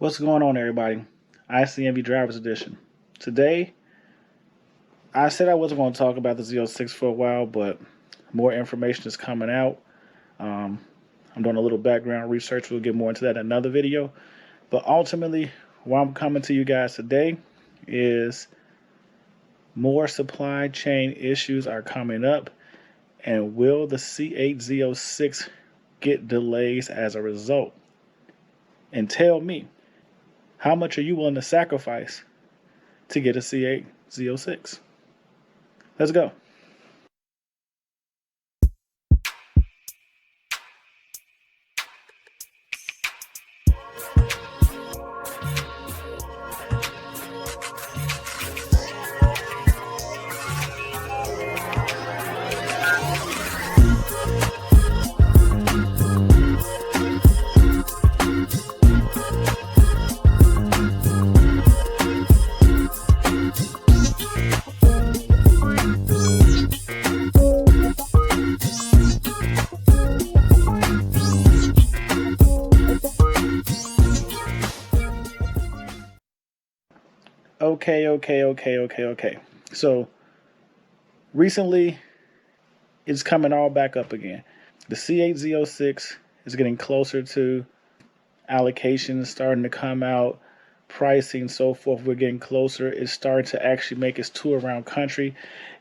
What's going on, everybody? ICNV Drivers Edition. Today, I said I wasn't going to talk about the Z06 for a while, but more information is coming out. I'm doing a little background research. We'll get more into that in another video. But ultimately, why I'm coming to you guys today is more supply chain issues are coming up. And will the Z06 get delays as a result? And tell me, how much are you willing to sacrifice to get a Z06? Let's go. Okay. So recently, it's coming all back up again. The Z06 is getting closer to allocations starting to come out, pricing, so forth. We're getting closer. It's starting to actually make its tour around country.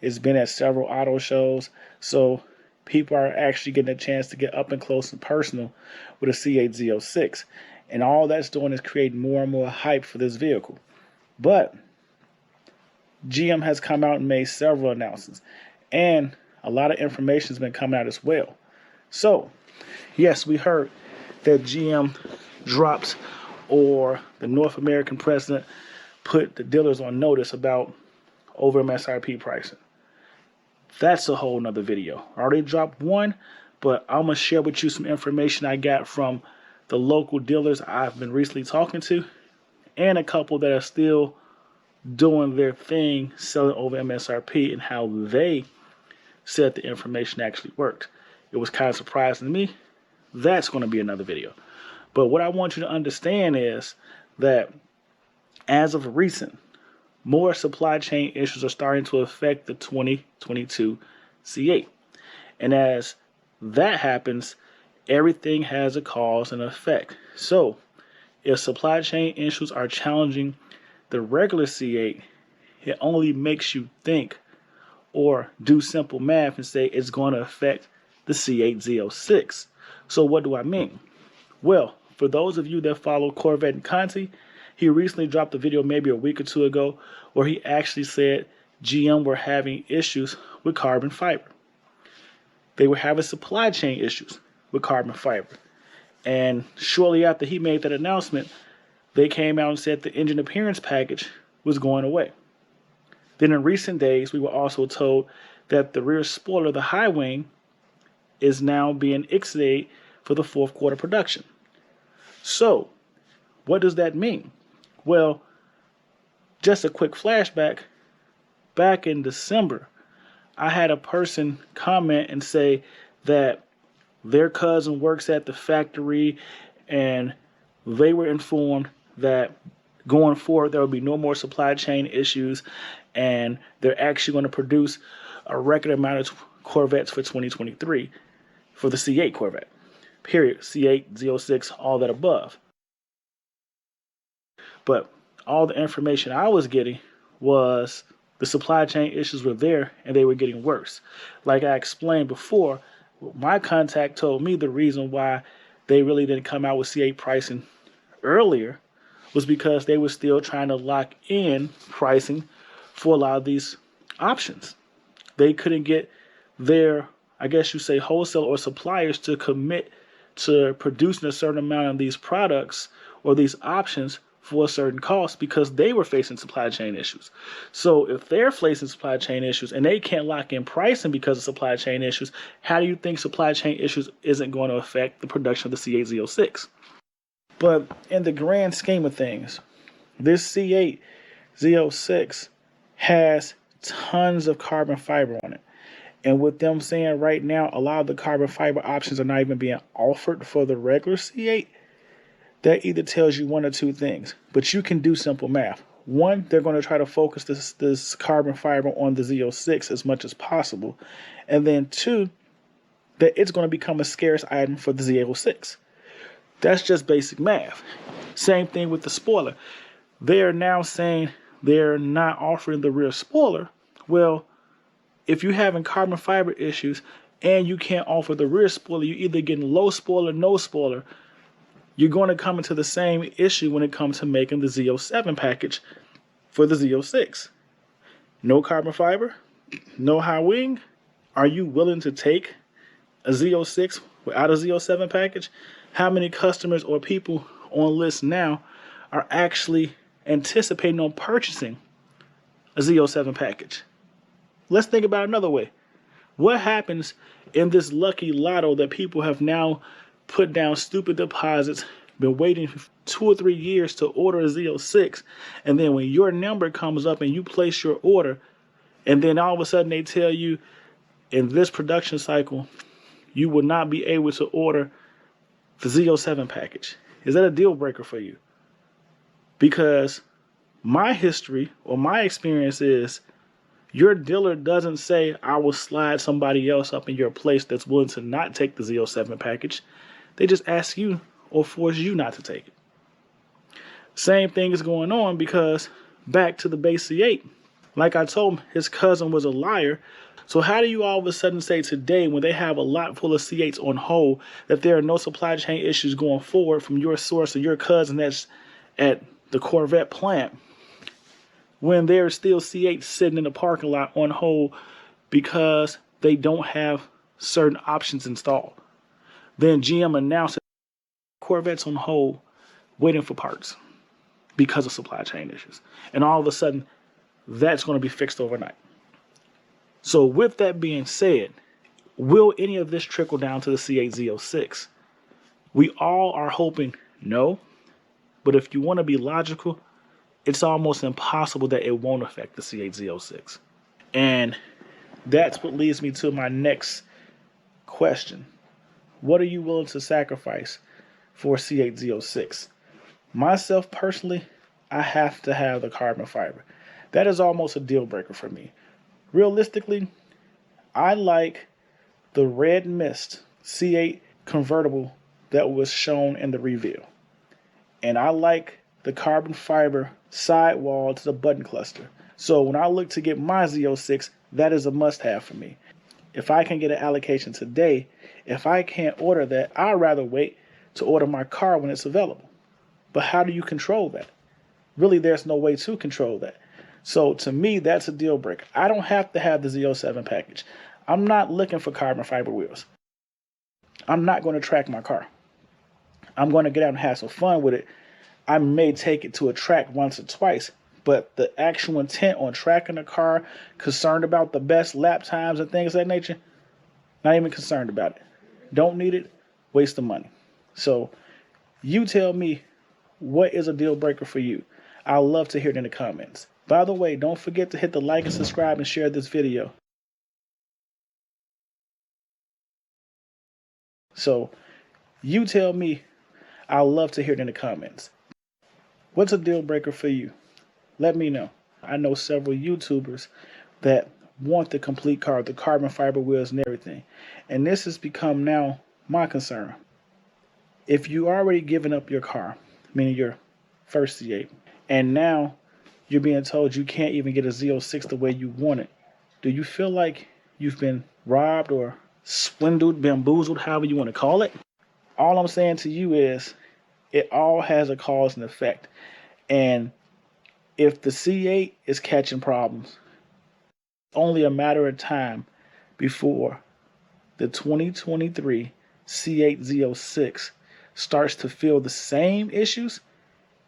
It's been at several auto shows, so people are actually getting a chance to get up and close and personal with a Z06. And all that's doing is creating more and more hype for this vehicle. But GM has come out and made several announcements, and a lot of information has been coming out as well. So, yes, we heard that GM dropped, or the North American president put the dealers on notice about over MSRP pricing. That's a whole nother video. I already dropped one, but I'm going to share with you some information I got from the local dealers I've been recently talking to, and a couple that are still doing their thing, selling over MSRP, and how they said the information actually worked. It was kind of surprising to me. That's going to be another video. But what I want you to understand is that as of recent, more supply chain issues are starting to affect the 2022 C8. And as that happens, everything has a cause and effect. So if supply chain issues are challenging the regular C8, it only makes you think or do simple math and say it's going to affect the C8 Z06. So what do I mean? Well, for those of you that follow Corvette and Conti, he recently dropped a video maybe a week or two ago where he actually said GM were having issues with carbon fiber. They were having supply chain issues with carbon fiber. And shortly after he made that announcement, they came out and said the engine appearance package was going away. Then in recent days, we were also told that the rear spoiler, the high wing, is now being ICNV for the fourth quarter production. So, what does that mean? Well, just a quick flashback. Back in December, I had a person comment and say that their cousin works at the factory and they were informed that going forward there will be no more supply chain issues, and they're actually going to produce a record amount of Corvettes for 2023 for the C8 Corvette. Period. C8, Z06, all that above. But all the information I was getting was the supply chain issues were there and they were getting worse. Like I explained before, my contact told me the reason why they really didn't come out with C8 pricing earlier was because they were still trying to lock in pricing for a lot of these options. They couldn't get their, I guess you say, wholesale or suppliers to commit to producing a certain amount of these products or these options for a certain cost because they were facing supply chain issues. So if they're facing supply chain issues and they can't lock in pricing because of supply chain issues, how do you think supply chain issues isn't going to affect the production of the C8 Z06? But in the grand scheme of things, this C8 Z06 has tons of carbon fiber on it. And with them saying right now, a lot of the carbon fiber options are not even being offered for the regular C8, that either tells you one or two things, but you can do simple math. One, they're going to try to focus this carbon fiber on the Z06 as much as possible. And then two, that it's going to become a scarce item for the Z06. That's just basic math. Same thing with the spoiler. They are now saying they're not offering the rear spoiler. Well, if you're having carbon fiber issues and you can't offer the rear spoiler, you're either getting low spoiler, no spoiler. You're going to come into the same issue when it comes to making the Z07 package for the Z06. No carbon fiber, no high wing. Are you willing to take a Z06 without a Z07 package? How many customers or people on list now are actually anticipating on purchasing a Z07 package? Let's think about it another way. What happens in this lucky lotto that people have now put down stupid deposits, been waiting for 2 or 3 years to order a Z06, and then when your number comes up and you place your order, and then all of a sudden they tell you in this production cycle you will not be able to order the Z07 package? Is that a deal breaker for you? Because my history or my experience is your dealer doesn't say, I will slide somebody else up in your place that's willing to not take the Z07 package. They just ask you or force you not to take it. Same thing is going on because back to the base C8. Like I told him, his cousin was a liar. So how do you all of a sudden say today, when they have a lot full of C8s on hold, that there are no supply chain issues going forward from your source or your cousin that's at the Corvette plant, when there are still C8s sitting in the parking lot on hold because they don't have certain options installed? Then GM announced that Corvette's on hold waiting for parts because of supply chain issues. And all of a sudden, that's going to be fixed overnight. So with that being said, will any of this trickle down to the C8Z06? We all are hoping no, but if you want to be logical, it's almost impossible that it won't affect the C8Z06. And that's what leads me to my next question. What are you willing to sacrifice for C8Z06? Myself personally, I have to have the carbon fiber. That is almost a deal breaker for me. Realistically, I like the red mist C8 convertible that was shown in the reveal. And I like the carbon fiber sidewall to the button cluster. So when I look to get my Z06, that is a must-have for me. If I can get an allocation today, if I can't order that, I'd rather wait to order my car when it's available. But how do you control that? Really, there's no way to control that. So to me, that's a deal breaker. I don't have to have the Z07 package. I'm not looking for carbon fiber wheels. I'm not going to track my car. I'm going to get out and have some fun with it. I may take it to a track once or twice, but the actual intent on tracking a car, concerned about the best lap times and things of that nature, not even concerned about it. Don't need it, waste the money. So you tell me, what is a deal breaker for you? I'd love to hear it in the comments. By the way, don't forget to hit the like and subscribe and share this video. So you tell me, I'd love to hear it in the comments. What's a deal breaker for you? Let me know. I know several YouTubers that want the complete car, the carbon fiber wheels and everything. And this has become now my concern. If you already given up your car, meaning your first C8, and now you're being told you can't even get a Z06 the way you want it, do you feel like you've been robbed or swindled, bamboozled, however you want to call it? All I'm saying to you is it all has a cause and effect. And if the C8 is catching problems, it's only a matter of time before the 2023 C8 Z06 starts to feel the same issues,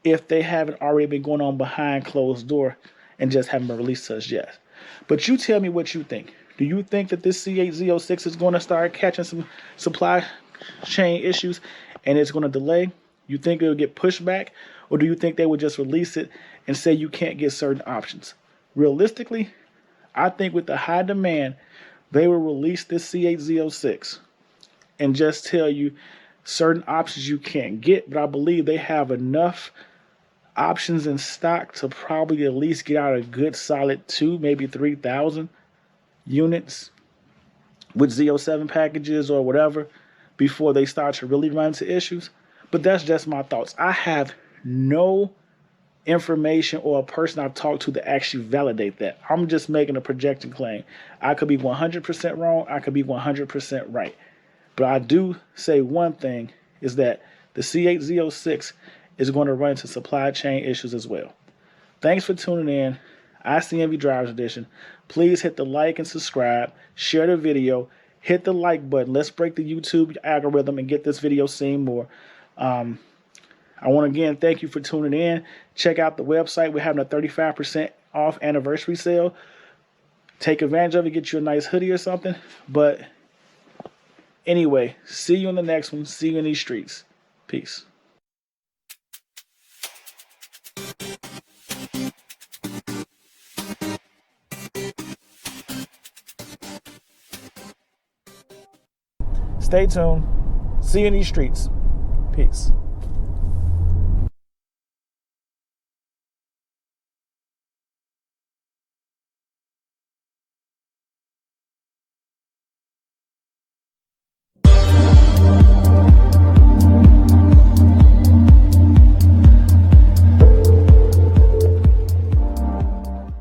if they haven't already been going on behind closed door and just haven't been released to us yet. But you tell me what you think. Do you think that this C8 Z06 is going to start catching some supply chain issues and it's going to delay? You think it will get pushed back? Or do you think they would just release it and say you can't get certain options? Realistically, I think with the high demand, they will release this C8 Z06 and just tell you certain options you can't get, but I believe they have enough options in stock to probably at least get out a good solid 2, maybe 3,000 units with Z07 packages or whatever before they start to really run into issues. But that's just my thoughts. I have no information or a person I've talked to that actually validate that. I'm just making a projection claim. I could be 100% wrong. I could be 100% right. But I do say one thing is that the Z06 is going to run into supply chain issues as well. Thanks for tuning in. ICNV Drivers Edition. Please hit the like and subscribe. Share the video. Hit the like button. Let's break the YouTube algorithm and get this video seen more. I want to again thank you for tuning in. Check out the website. We're having a 35% off anniversary sale. Take advantage of it. Get you a nice hoodie or something. But anyway, see you in the next one. See you in these streets. Peace. Stay tuned. See you in these streets. Peace.